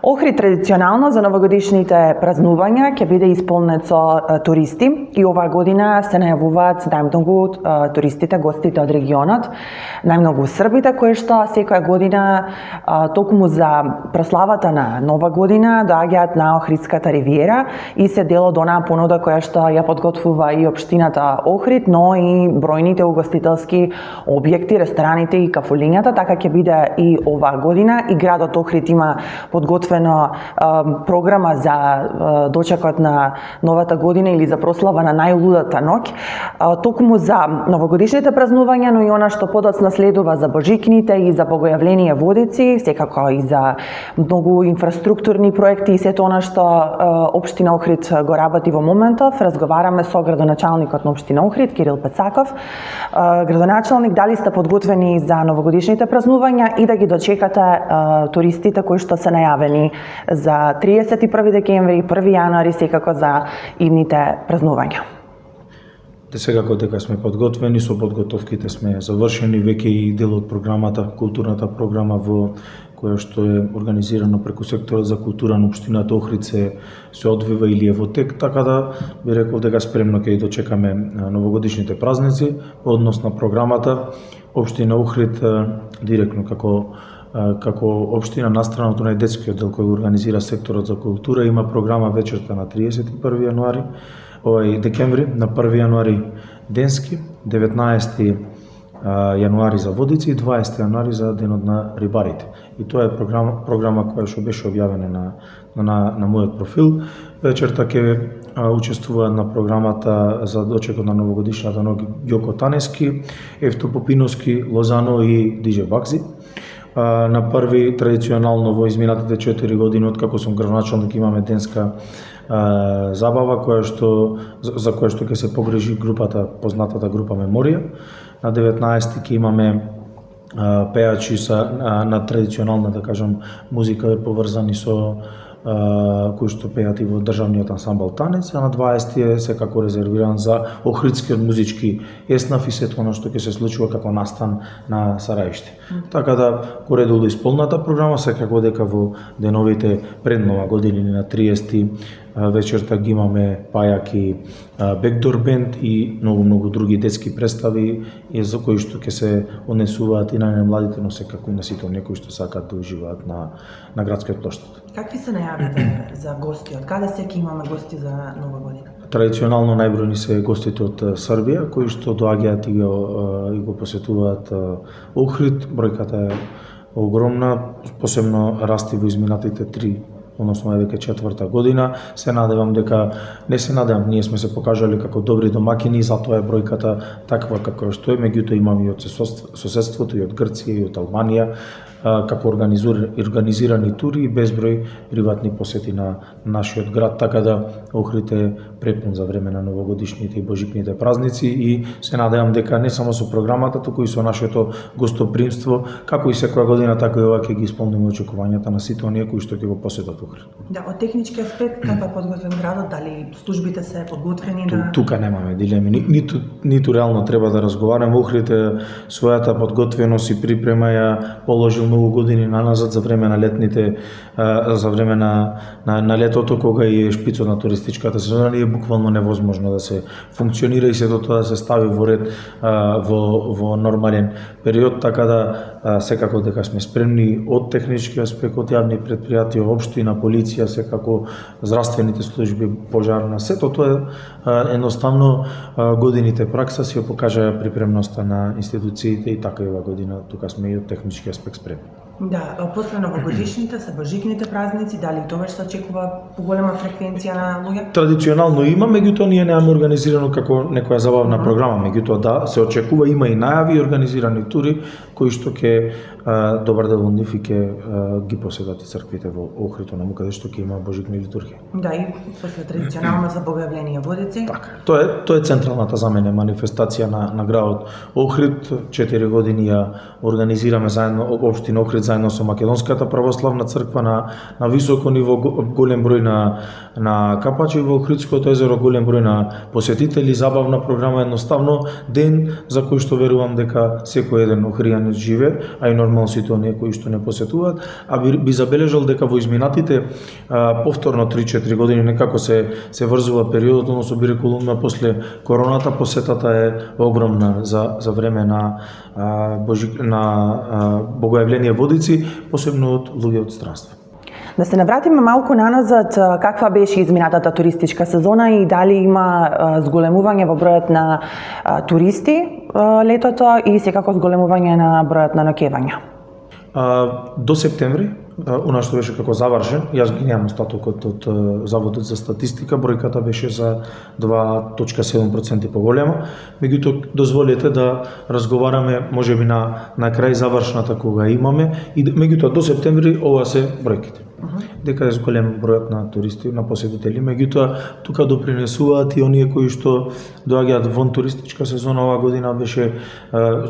Охрид традиционално за новогодишните празнувања ќе биде исполнет со туристи и оваа година се најавуваат најмногу туристите, гостите од регионот, најмногу србите кои што секоја година токму за прославата на Нова година доаѓаат на Охридската ривиера и се дел од онаа понуда која што ја подготвува и општината Охрид, но и бројните угостителски објекти, рестораните и кафулињата, така ќе биде и оваа година и градот Охрид има подготвено програма за дочекот на новата година или за прослава на најлудата ноќ, токму за новогодишните празнувања, но и она што подоцна следува за божикните и за богојавление водици, секако и за многу инфраструктурни проекти и сето она што општина Охрид го работи во моментов. Разговараме со градоначалникот на општина Охрид, Кирил Пецаков. Градоначалник, дали сте подготвени за новогодишните празнувања и да ги дочекате туристите кои што се најавени за 31 декември и 1 јануари, секако за идните празнувања? Секако дека сме подготвени, со подготовките сме завршени, веќе и дел од програмата, културната програма која што е организирано преку секторот за култура на општината Охрид се одвива или е во тек, така да би рекол дека спремно ќе дочекаме новогодишните празници. Во однос на програмата, општина Охрид директно како општина настрана од онај детскиот дел кој организира секторот за култура, има програма вечерта на 31 јануари, декември, на 1 јануари денски, 19 јануари за водици и 20 јануари за денот на рибарите. И тоа е програма која што беше објавена на мојот профил. Вечерта ќе учествуваат на програмата за дочекот на новогодишната ноќ Ѓоко Танески, Евто Попиновски, Лозано и Диже Бакзи. На први традиционално во изминатите 4 години откако сум градоначалник имаме денска забава за која што ќе се погрижи познатата група Меморија. На 19 ќе имаме пеачи на традиционална, да кажам, музика поврзани со кои што пеат и во државниот ансамбл Танец, а на 20 е секако резервиран за охридскиот музички еснав и сето она што ќе се случува како настан на Сараиште. Така да, поредолу исполната програма, секако дека во деновите пред Нова година на 30 вечерта ги имаме пајаки Бекдор бенд и многу други детски представи за кои што ќе се однесуваат и на најмладите, но секако и на сите оние кои што сакаат да уживаат на градскиот плоштад. Какви се најавите за гости? Од каде се имаме гости за Нова година? Традиционално најбројни се гостите од Србија, кои што доаѓаат и го посетуваат Охрид. Бројката е огромна, посебно расти во изминатите 3, односно е веќе 4-та година. Ние сме се покажали како добри домакини, затоа е бројката таква како што е, меѓутоа имаме и од соседството, и од Грција, и од Албанија, како организирани тури и безброј приватни посети на нашиот град, така да Охрид е препун за време на новогодишните и божикните празници и се надевам дека не само со програмата, туку и со нашето гостопримство, како и секоја година, така и ова ќе ги исполниме очекувањата на сите оние кои што ќе го посетат Охрид. Да, од технички аспект, како е подготвен градот, дали службите се подготвени да... Тука немаме дилеми, ниту реално треба да разговараме. Охрид својата подготвеност и припрема ја положил многу години наназад за време на летните, за време на летото, кога е шпицот на туристичката сезона, е буквално невозможно да се функционира и сето тоа да се стави во ред во нормален период, така да секако дека сме спремни од технички аспект, од јавни предпријатија, општина, полиција, секако здравствените служби, пожарна, сето тоа едноставно годините пракса си ја покажаа припремноста на институциите и така и ова година тука сме и од технички аспект спремни. Да, после новогодишните се божикните празници, дали тоа се очекува поголема фреквенција на луѓе? Традиционално има, меѓутоа ние немаме организирано како некоја забавна програма, меѓутоа да, се очекува, има и најави организирани тури кои што ќе добар дел од нив и ќе ги посетат и црквите во Охрид, онаму каде што ќе има божикни литургии. Да, и после традиционално за богојавление водици. Така, тоа е централната за мене манифестација на градот Охрид. 4 години ја организираме заедно општина Охрид Охрид заедно со Македонската православна црква на високо ниво, голем број на капачи во Охридското езеро, голем број на посетители, забавна програма, едноставно ден за кој што верувам дека секој еден охријанец живе, а и нормално сите оние кои што не посетуваат, а би забележал дека во изминатите повторно 3-4 години некако се врзува периодот, односно би рекол после короната посетата е огромна за време на Богојавление Водици, посебно од луѓе од странство. Да се навратиме малку наназад, каква беше изминатата туристичка сезона и дали има зголемување во бројот на туристи летото и секако зголемување на бројот на ноќевања? До септември, она што беше како завршен, јас ги немам статукот од Заводот за статистика, бројката беше за 2,7% поголема, меѓутоа дозволете да разговараме можеби на крај завршната кога имаме и меѓутоа до септември ова се бројките. Дека е зголем бројот на туристи, на посетители, меѓутоа тука допринесуваат и оние кои што доаѓаат вон туристичка сезона. Оваа година беше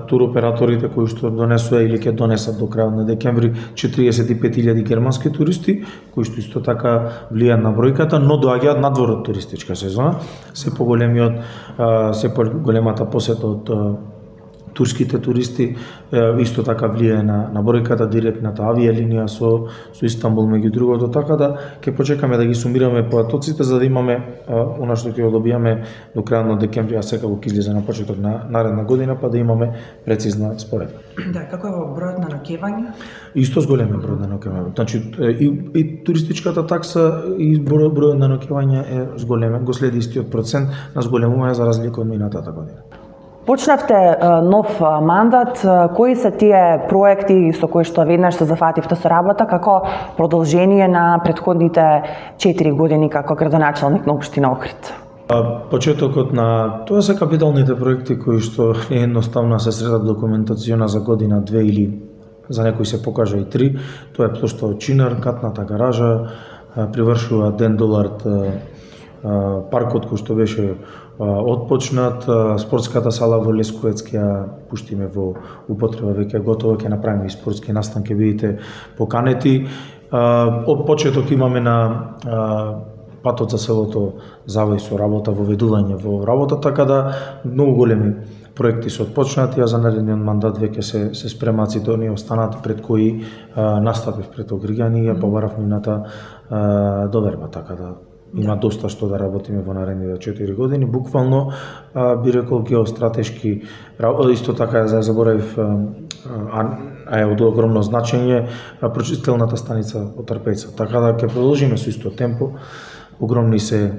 туроператорите кои што донесоа или ќе донесат до крајот на декември 45.000 германски туристи, кои што исто така влијаат на бројката, но доаѓаат надвор од туристичка сезона. Се поголемата посета од турските туристи исто така влијае на бројката, директната авијалинија со Истанбул меѓу другото, така да ќе почекаме да ги сумираме потоците за да имаме она што ќе добијаме до крајот на декември, а секако ќе излезе на почеток на наредна година, па да имаме прецизна споредба. Да, како е во бројот на ноќевања? Исто зголем број на ноќевања. Значи и туристичката такса и бројот на ноќевања е зголемен, го следи истиот процент на зголемување за разлика од минатата година. Почнавте нов мандат, кои се тие проекти со кои што веднаш се зафативте со работа како продолжение на претходните 4 години како градоначалник на општина Охрид? Почетокот на тоа се капиталните проекти кои што не едноставно се средат документациона за година, 2 или за некои се покажа и 3. Тоа е плошта од Чинар, катната гаража, привршува Ден Долард, паркот кој што беше отпочнат, спортската сала во Лесковец ќе пуштиме во употреба, веќе готово, ќе направиме и спортски настан, ќе видите поканети. Од почеток имаме на патот за селото завој со работа, воведување во работа, така да многу големи проекти се отпочнати, а за наредниот мандат веќе се спремаат сите оние останати пред кои настапив пред Огригани и ја побарав нивната доверба, така да има доста што да работиме во наредните 4 години. Буквално би рекол геостратешки, исто така заборавив, а е од огромно значење прочистителната станица од Трпејца. Така да ќе продолжиме со исто темпо. Огромни се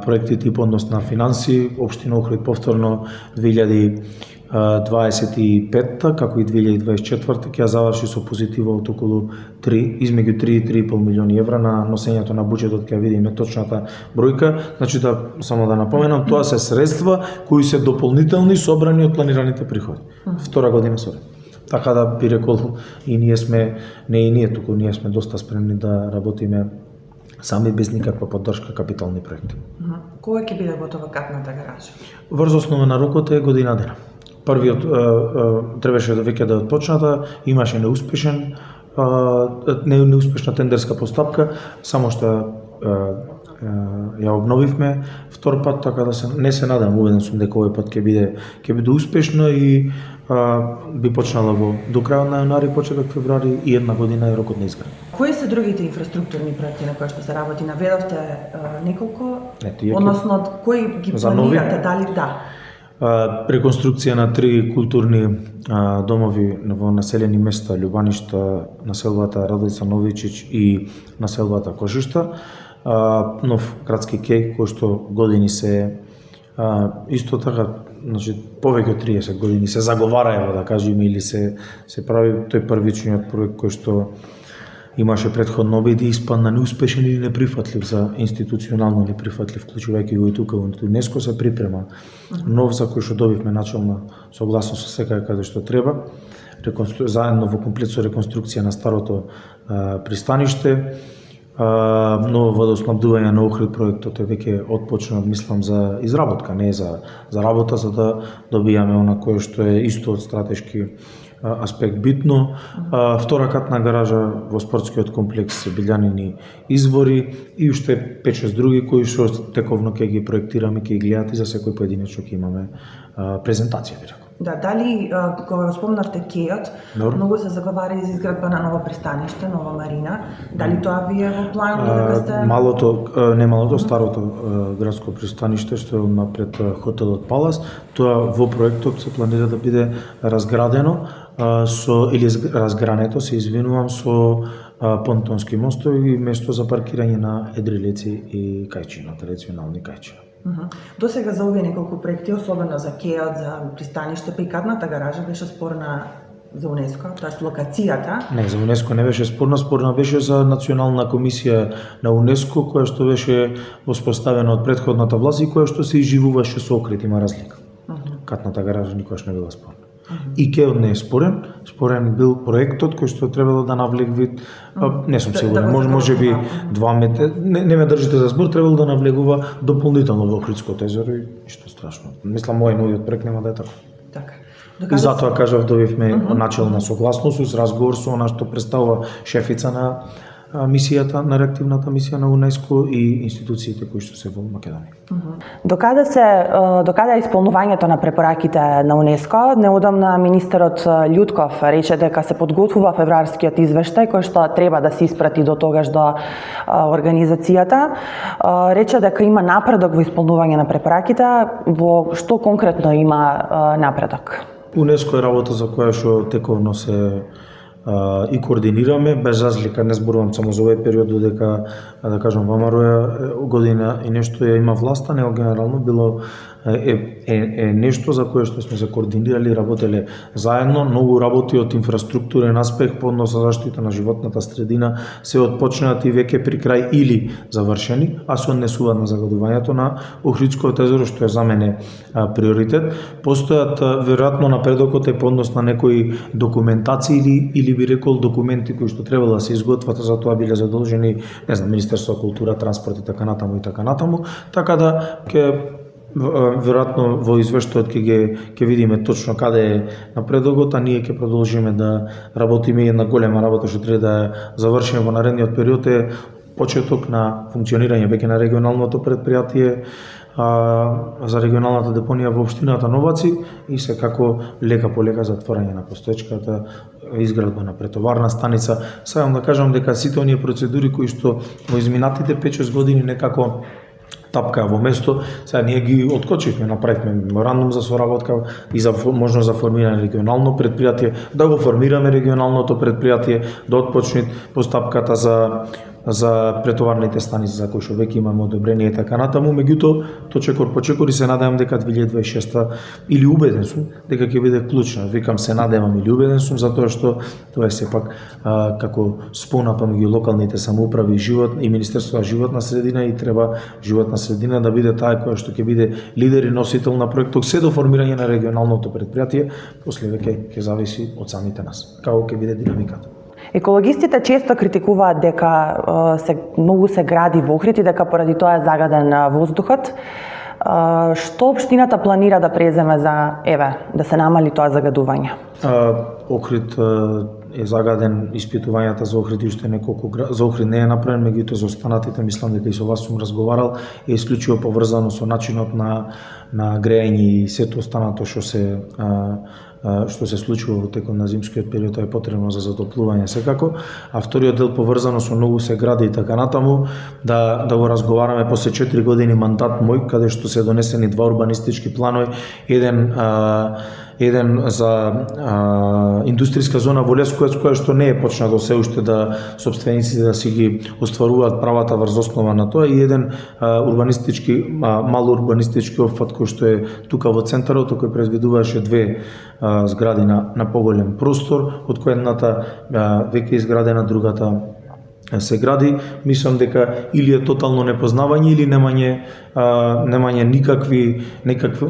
проектите и по однос на финанси. Општина Охрид повторно 2025 како и 2024 ќе заврши со позитива од околу 3, измеѓу 3 и 3,5 милиони евра на носењето на буџетот, ќе видиме точната бројка. Значи само да напоменам, тоа се средства кои се дополнителни собрани од планираните приходи. Втора година со ред. Така да би рекол и ние сме, не и ние туку, ние сме доста спремни да работиме сами без никаква поддршка капитални проекти. Кога ќе биде готова катната гаража? Врз основа на рокот е година дена. Првиот требаше да веќе да отпочната, имаше неуспешна тендерска постапка, само што ја обновивме втор пат, така да не се надам, уведен сум дека овој пат ќе биде успешно и би почнала до крајот на јануари, почеток февруари и една година е рокот на изградба. Кои се другите инфраструктурни проекти на кои што се работи? Наведовте неколку, односно кои ги планирате, дали да? Реконструкција на 3 културни домови во населени места, Љубаништа, населбата Радојца Новичич и населбата Кошишта, нов градски кеј кој што години се исто така, значи повеќе од 30 години се заговараева, да кажеме, или се прави тој првичниот проект кој што имаше предходно обиди, испадна неуспешен или неприфатлив, за институционално неприфатлив, вклучувајќи го и тука во ЮНЕСКО се припрема нов за кој што добивме начална согласност со секаде каде што треба, заедно во комплет со реконструкција на старото пристаниште, ново водоснабдување на Охрид. Проектот е веќе отпочнат, мислам, за изработка, не за работа, за да добијаме она кое што е исто од стратешки аспект битно. Втора катна гаража во спортскиот комплекс Билјанини извори и уште 5-6 други кои што тековно ќе ги проектираме, ќе ги гледате, за секој поединечно ќе имаме презентација, би рекол. Да, дали кога го спомнавте кејот, многу се заговари за изградба на ново пристаниште, нова марина. Дали тоа ви е во план додека сте? Старото градско пристаниште што е напред хотелот Палас, тоа во проектот се планира да биде разградено разгрането, се извинувам, со понтонски мостови и место за паркирање на едрилеци и кајчина, традиционални кајчина. До сега за овие неколку проекти, особено за кејот, за пристаниште, па и катната гаража беше спорна за УНЕСКО, тоест локацијата? Не, за УНЕСКО не беше спорна беше за Национална комисија на УНЕСКО, која што беше воспоставена од претходната власт и која што се изживуваше со Охрид, има разлика. Катната гаража никогаш не била спорна. И кејот не е спорен бил проектот кој што требало да навлегви, не сум сигурен, може би 2 метра, не ме држите за збор, требало да навлегува дополнително во Охридското езеро и ништо страшно. Мислам, мој новиот проект нема да е така. Така. И затоа кажав, добивме начелна согласност со разговор со она што представува шефица на мисијата, на реактивната мисија на УНЕСКО и институциите кои што се во Македонија. Докаде е исполнувањето на препораките на УНЕСКО? Неодамна министерот Љутков рече дека се подготвува февруарскиот извештај кој што треба да се испрати до тогаш до организацијата. Рече дека има напредок во исполнување на препораките. Во што конкретно има напредок? УНЕСКО е работа за која што тековно се и координираме, без разлика, не зборувам само за овој период, додека, да кажам, ВМРО година и нешто ја има власта, него генерално било нешто за кое што сме се координирали, работеле заедно, многу работи од инфраструктурен аспект по однос за заштита на животната средина се отпочнати веќе при крај или завршени, а се однесуваат на загадувањето на Охридското езеро, што е за мене приоритет. Постојат веројатно напредокот е по однос на некои документации или би рекол документи кои што требало да се изготват, за тоа биле задолжени, не знам, Министерство култура, транспорт и така натаму, така да ќе веројатно во извештајот ќе видиме точно каде е напредокот, а ние ќе продолжиме да работиме. Една голема работа што треба да завршиме во наредниот период е почеток на функционирање веќе на регионалното предпријатие за регионалната депонија во општината Новаци и секако лека по лека затворање на постоечката, изградба на претоварна станица. Сакам да кажам дека сите оние процедури кои што во изминатите 5-6 години некако тапкаа во место, сега ние ги откочивме, направивме меморандум за соработка и за можност за формирање регионално предпријатие, да го формираме регионалното предпријатие, да отпочне постапката за претоварните станици за кои што веќе имаме одобрение и така натаму, меѓутоа то чекор по чекор и се надевам дека 2026 или убеден сум дека ќе биде клучна. Викам се надевам или убеден сум затоа што тоа е сепак како спона помеѓу локалните самоуправи и живот и Министерството за животна средина и треба животна средина да биде таа која што ќе биде лидер и носител на проектот се до формирање на регионалното предпријатие, после веќе ќе зависи од самите нас. Како ќе биде динамиката. Екологистите често критикуваат дека многу се гради во Охрид и дека поради тоа е загаден воздухот. Што општината планира да преземе за да се намали тоа загадување? Охрид е загаден, испитувањата за Охрид уште неколку за Охрид не е направен, меѓутоа за останатите мислам дека и со вас сум разговарал, е исклучиво поврзано со начинот на грејење и сето останато што се случува во текот на зимскиот период, е потребно за затоплување секако, а вториот дел поврзано со многу се гради и така натаму, да го разговараме после 4 години мандат мој, каде што се донесени 2 урбанистички планови, еден за индустријска зона во Лесковец, која што не е почнато се уште да собствениците да си ги остваруваат правата врз основа на тоа, и еден мал урбанистички опфат кој што е тука во центарот, кој предвидуваше 2 згради на поголем простор, од која едната веќе изградена, другата се гради, мислам дека или е тотално непознавање или немање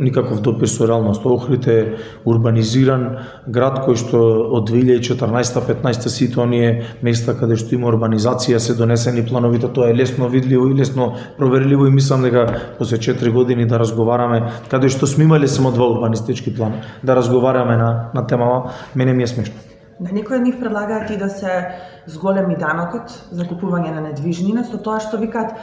никаков допир со реалност. Охрид е урбанизиран град кој што од 2014-15 сите оние места каде што има урбанизација се донесени плановите, тоа е лесно видливо и лесно проверливо и мислам дека после 4 години да разговараме каде што сме имале само 2 урбанистички плана, да разговараме на темава, мене ми е смешно. На некои од нив предлагаат и да се зголеми данокот за купување на недвижнина, со тоа што викаат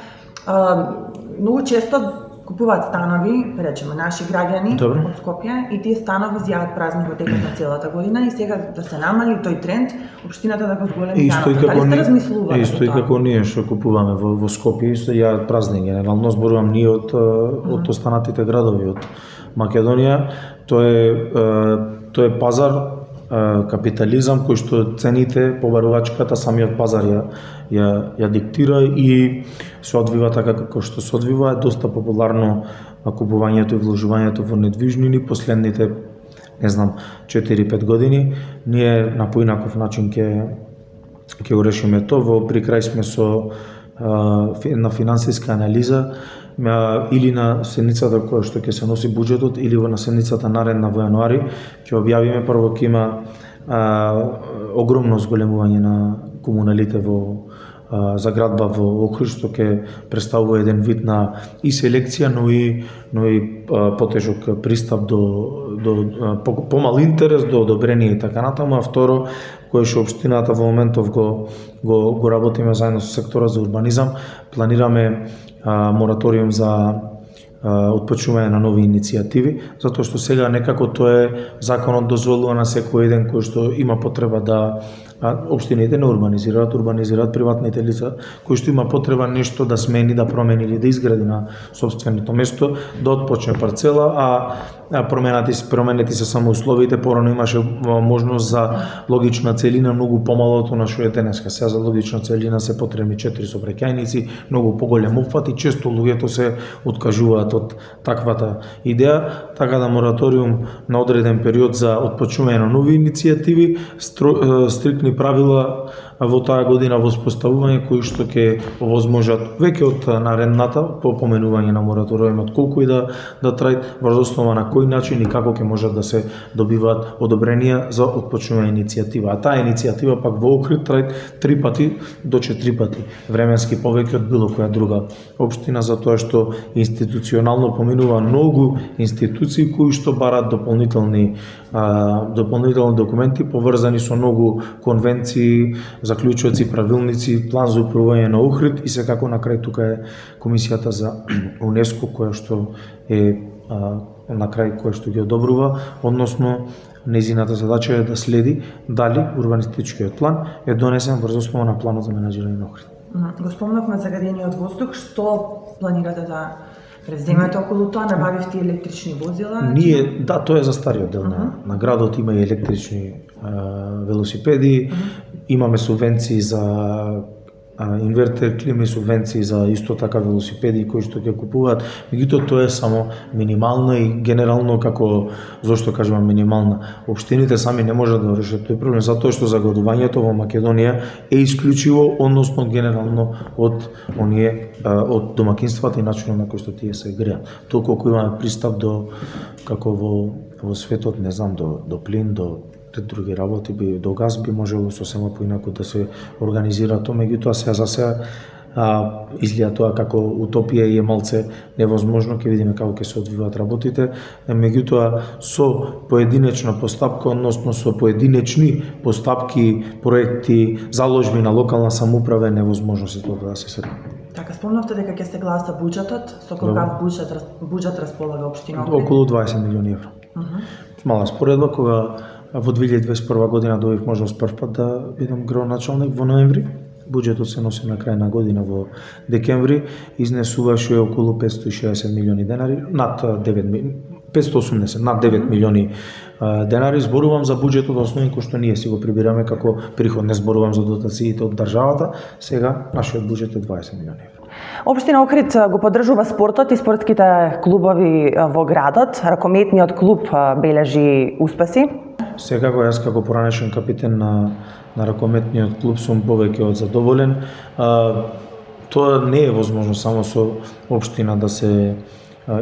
многу често купуваат станови, речеме, наши граѓани од Скопје и тие станови зјаат празни во текот на целата година и сега да се намали тој тренд, општината да го зголеми данокот. Дали сте размислувале? Исто и како ние што купуваме во Скопје, јаат празни генерално, зборувам ние од останатите градови од Македонија, тоа е пазар, капитализам кој што цените, побарувачката, самиот пазар ја диктира и се одвива така како што се одвива. Е доста популарно купувањето и вложувањето во недвижнини последните, не знам, 4-5 години. Ние на поинаков начин ќе го решиме тоа. При крај сме со на финансиска анализа или на седницата која што ќе се носи буџетот или на седницата наредна во јануари ќе објавиме прво ќе има огромно зголемување на комуналите во заградба во Охрид, што ќе представува еден вид на и селекција, но и потежок пристап до помал интерес до одобрение и така натаму, а второ кој што општината во моментов го работиме заедно со сектора за урбанизам, планираме мораториум за отпочнување на нови иницијативи, затоа што сега некако тоа е законот дозволува на секој еден кој што има потреба да општините не урбанизираат приватните лица кои што има потреба нешто да смени, да промени или да изгради на сопственото место, да отпочне парцела, а променети се само условите. Порано имаше можност за логична целина многу помало од она што е денеска. Сега за логична целина се потребни 4 сообраќајници, многу поголем опфат и често луѓето се откажуваат од таквата идеја, така да мораториум на одреден период за отпочнување на нови иницијативи, стриктни правила во таа година во воспоставување кои што ќе овозможат веќе од наредната по поменување на мораториумот колку и да трај, врз основа на кој начин и како ќе можат да се добиваат одобренија за отпочнување иницијатива. А таа иницијатива пак во Охрид трај 3 пати до 4 пати временски повеќе од било која друга општина, затоа што институционално поминува многу институции кои што бараат дополнителни документи поврзани со многу конвенции, заклучоци, правилници, план за управување на Охрид и секако на крај тука е Комисијата за УНЕСКО која што е на крај која што ги одобрува, односно нејзината задача е да следи дали урбанистичкиот план е донесен врз основа на планот за менаџирање на Охрид. Го спомнавме загадениот воздух, што планирате да преземете околу тоа? Набавивте електрични возила? Ние, да, тоа е за стариот дел на градот, има и електрични велосипеди, имаме субвенции за инвертер, клими, субвенции за исто така велосипеди кои што ќе купуваат, меѓутоа тоа е само минимално и генерално како, зошто кажувам минимална, општините сами не можат да решат тој проблем, затоа што загадувањето во Македонија е исклучиво, односно генерално од домакинствата и начинот на кој што тие се греат. Тоа колку имаме пристап до, како во светот, не знам, до плин, до други работи, до газ би можело сосема поинаку да се организира тоа, меѓутоа за сега изгледа тоа како утопија и е малце невозможно, ќе видиме како ќе се одвиваат работите, меѓутоа со поединечна постапка, односно со поединечни постапки, проекти, заложби на локална самоуправа е невозможно се тоа да се среди. Така, спомнавте дека ќе се гласа буџетот, со колкав буџет располага општина Охрид? Околу 20 милиони евро. Мала споредба, кога во 2021 година добив можност прв пат да бидам градоначалник во ноември. Буџетот се носи на крај на година во декември, изнесуваше околу 560 милиони денари, над 580, над 9 милиони денари. Зборувам за буџетот основен кој што ние си го прибираме како приход, не зборувам за дотациите од државата. Сега нашиот буџет е 20 милиони евро. Општина Охрид го поддржува спортот и спортските клубови во градот. Ракометниот клуб бележи успеси. Секако јас како поранешен капитен на ракометниот клуб сум повеќе од задоволен. Тоа не е возможно само со општина да се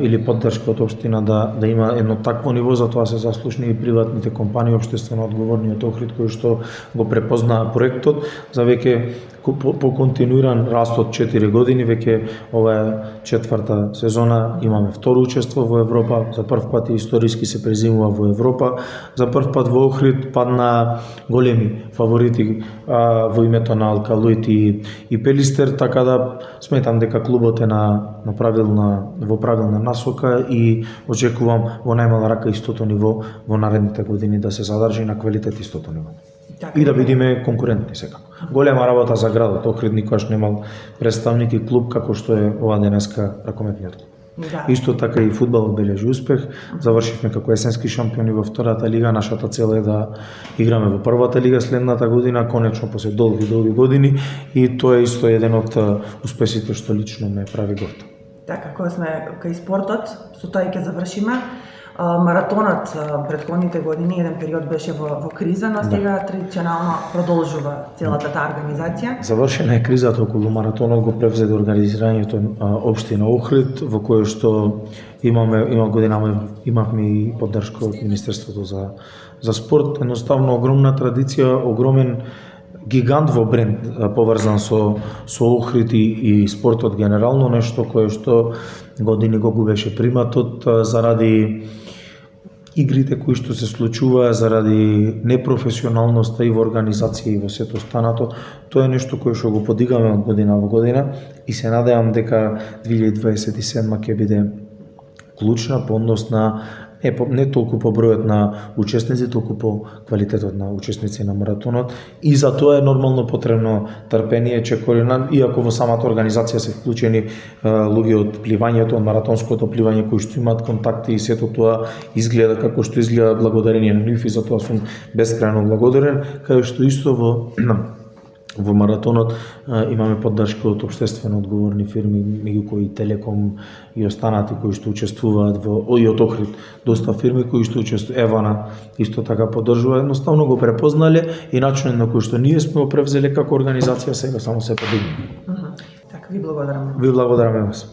или поддршка од општина да има едно такво ниво, затоа се заслушни и приватните компании, општествено одговорниот Охрид кој што го препознаа проектот за веќе по континуиран раст од 4 години, веќе ова е 4-та сезона, имаме второ учество во Европа, за прв пат историски се презимува во Европа, за прв пат во Охрид падна големи фаворити во името на Алкалуит и Пелистер, така да сметам дека клубот е во правилна насока и очекувам во најмала рака истото ниво во наредните години да се задржи на квалитет истото ниво. И да бидеме конкурентни секако. Голема работа за градот Охрид, никогаш немал представник и клуб како што е ова денеска ракометниот клуб. Да. Исто така и фудбалот бележи успех. Завршивме како есенски шампиони во втората лига. Нашата цел е да играме во првата лига следната година, конечно после долги години, и тоа е исто еден од успесите што лично ме прави горд. Така, кога сме кај спортот, со тоа и ќе завршиме. Маратонот претходните години еден период беше во криза, но сега традиционално продолжува целата таа организација. Завршена е кризата околу маратонот, го превзеде организирањето општина Охрид, во кое што имавме и поддршка од Министерството за спорт. Едноставно огромна традиција, огромен гигант во бренд поврзан со Охрид и спортот генерално, нешто кое што години го губеше приматот заради игрите кои што се случуваа, заради непрофесионалноста и во организација и во сето останато. Тоа е нешто кое што го подигаме од година во година и се надевам дека 2027 ќе биде клучна по однос на не толку по бројот на учесници, толку по квалитетот на учесници на маратонот, и за тоа е нормално потребно трпение, чекорина, иако во самата организација се вклучени луѓе од пливањето, од маратонското пливање кои што имаат контакти и сето тоа изгледа како што изгледа благодарение на нив, и за тоа сум бескрајно благодарен, кај што исто во маратонот имаме поддршка од општествено одговорни фирми, меѓу кои Телеком и останати кои што учествуваат и од Охрид, доста фирми кои што учествуваат, Евана исто така поддржува, едноставно го препознале и начинот на кој што ние сме го превзеле како организација сега само се подигна. Така, ви благодарам. Ви благодарам вас.